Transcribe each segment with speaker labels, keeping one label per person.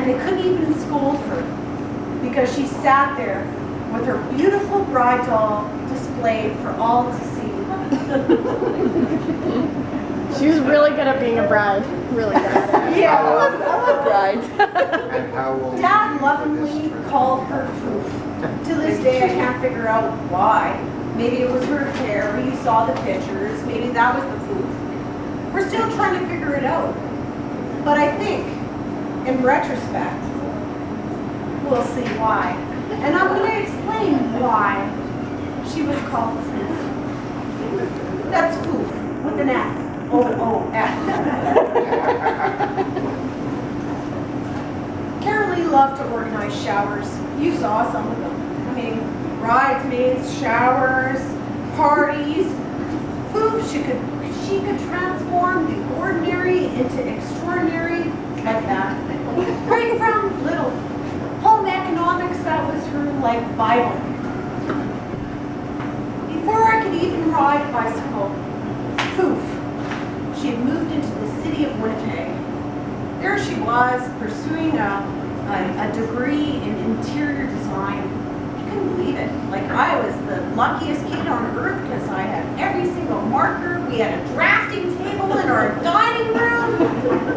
Speaker 1: they couldn't even scold her because she sat there with her beautiful bride doll displayed for all to see.
Speaker 2: She was really good at being a bride. Really good at it.
Speaker 1: Yeah,
Speaker 3: I love brides.
Speaker 4: And how old?
Speaker 1: Dad lovingly called her Foof. To this day, I can't figure out why. Maybe it was her hair, you saw the pictures, maybe that was the Foof. We're still trying to figure it out. But I think, in retrospect, we'll see why. And I'm going to explain why she was called Foof. That's Foof, with an F. O-O-F. Carolee loved to organize showers. You saw some of them. I mean, bridesmaids, showers, parties. Foof, she could transform the ordinary into extraordinary like that. Right from little home economics, that was her like Bible. Before I could even ride a bicycle, Foof, she had moved into the city of Winnipeg. There she was, pursuing a degree in interior design. I couldn't believe it. Like, I was the luckiest kid on earth because I had every single marker. We had a drafting table in our dining room.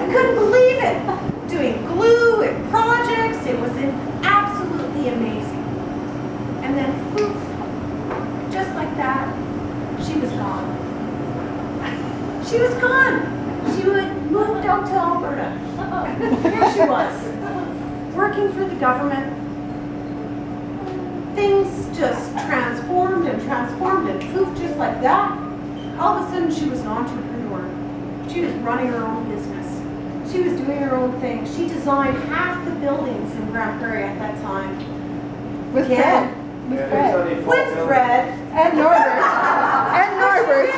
Speaker 1: I couldn't believe it. Doing glue and projects. It was absolutely amazing. And then, poof, just like that, she was gone. She was gone. She had moved out to Alberta. Here she was, working for the government. Things just transformed and poof, just like that. All of a sudden, she was an entrepreneur. She was running her own business. She was doing her own thing. She designed half the buildings in Grand Prairie at that time.
Speaker 3: With
Speaker 1: Yeah.
Speaker 3: Fred. With Fred.
Speaker 1: With Fred.
Speaker 3: And Norbert. And Norbert.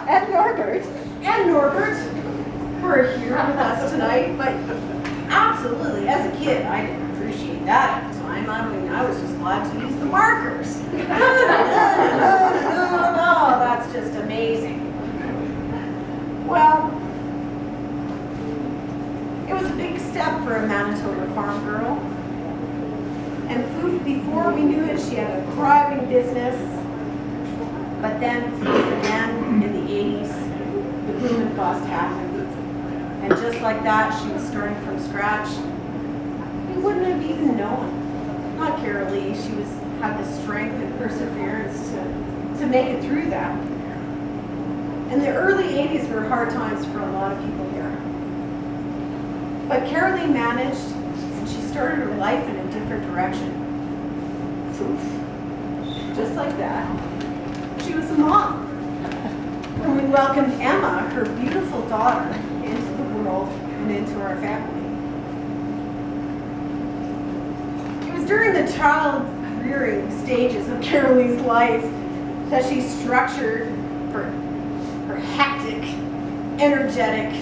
Speaker 3: And Norbert.
Speaker 1: And Norbert, who are here with us tonight, but absolutely, as a kid, I didn't appreciate that at the time. I mean, I was just glad to use the markers. No, that's just amazing. Well, it was a big step for a Manitoba farm girl. And Foof, before we knew it, she had a thriving business. But then, again, in the 80s, the boom and bust happened. And just like that, she was starting from scratch. We wouldn't have even known. Not Carolee, she had the strength and perseverance to make it through that. And the early 80s were hard times for a lot of people here. But Carolee managed, and she started her life in a different direction. Poof. Just like that. She was a mom. And we welcomed Emma, her beautiful daughter, into the world and into our family. It was during the child-rearing stages of Carolee's life that she structured her hectic, energetic,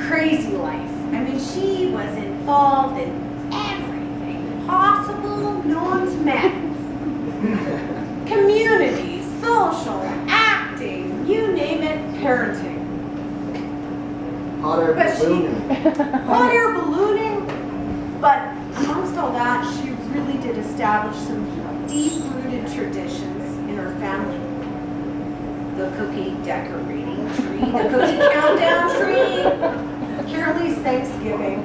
Speaker 1: crazy life. I mean, she was involved in everything possible known to man. Community, social, acting, you name it, parenting.
Speaker 4: Hot air ballooning.
Speaker 1: Hot air ballooning, but amongst all that, she really did establish some deep-rooted traditions in her family. The cookie decorating tree, the cookie countdown tree. Carolee's Thanksgiving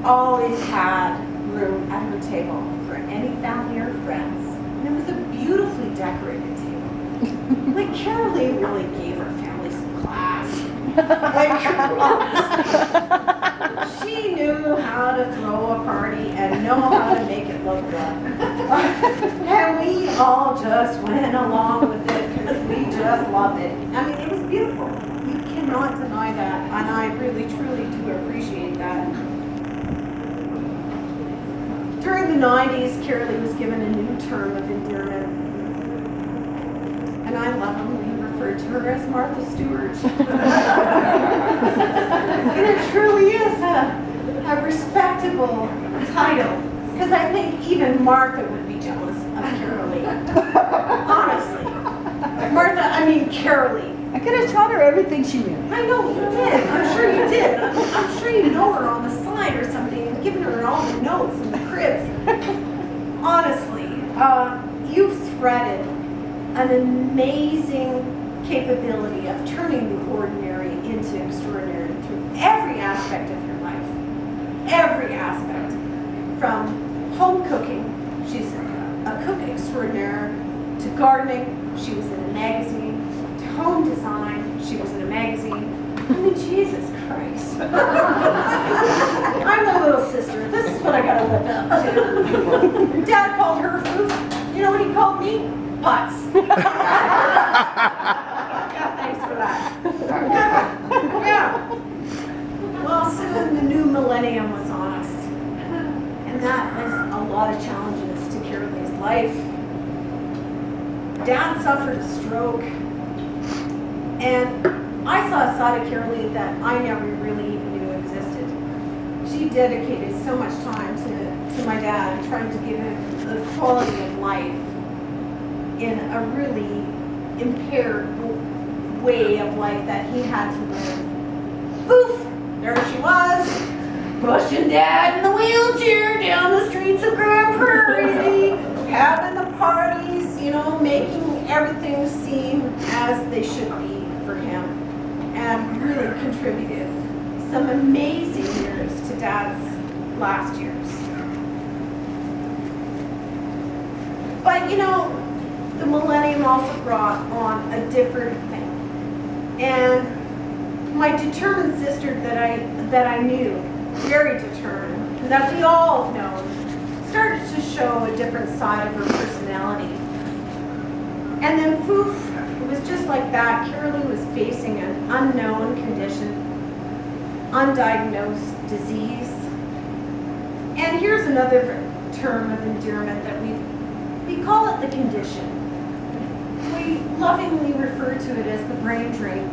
Speaker 1: always had room at her table for any family or friends. And it was a beautifully decorated table. Like, Carolee really gave her family some class. Like, she knew how to throw a party and know how to make it look good. And we all just went along with it because we just loved it. I mean, it was beautiful. You cannot deny that. And I really, truly do appreciate that. During the 90s, Carolee was given a new term of endearment. And I lovingly referred to her as Martha Stewart. And it truly is a respectable title. Because I think even Martha would be jealous of Carolee. Honestly. Carolee.
Speaker 3: I could have taught her everything she knew.
Speaker 1: I know you did. I'm sure you did. I'm sure you know her on the side. night or something and giving her all the notes and the cribs. Honestly, you've threaded an amazing capability of turning the ordinary into extraordinary through every aspect of your life. Every aspect. From home cooking, she's a cook extraordinaire, to gardening, she was in a magazine, to home design, she was in a magazine. I mean, Jesus Christ. I'm the little sister. This is what I gotta live up to. Dad called her foof. You know what he called me? Putz. Yeah, thanks for that. Yeah. Well, soon the new millennium was on us. And that is a lot of challenges to Carolee's life. Dad suffered a stroke. And I saw a side of Carolee that I never really even knew existed. She dedicated so much time to my dad, trying to give him the quality of life in a really impaired way of life that he had to live. Poof! There she was, pushing Dad in the wheelchair down the streets of Grand Prairie, having the parties, you know, making everything seem as they should be for him, and really contributed some amazing years to Dad's last years. But you know, the millennium also brought on a different thing. And my determined sister that I knew, very determined, and that we all have known, started to show a different side of her personality. And then poof, it was just like that. Carolee was facing an unknown condition, undiagnosed disease. And here's another term of endearment that we call it the condition. We lovingly refer to it as the brain drain.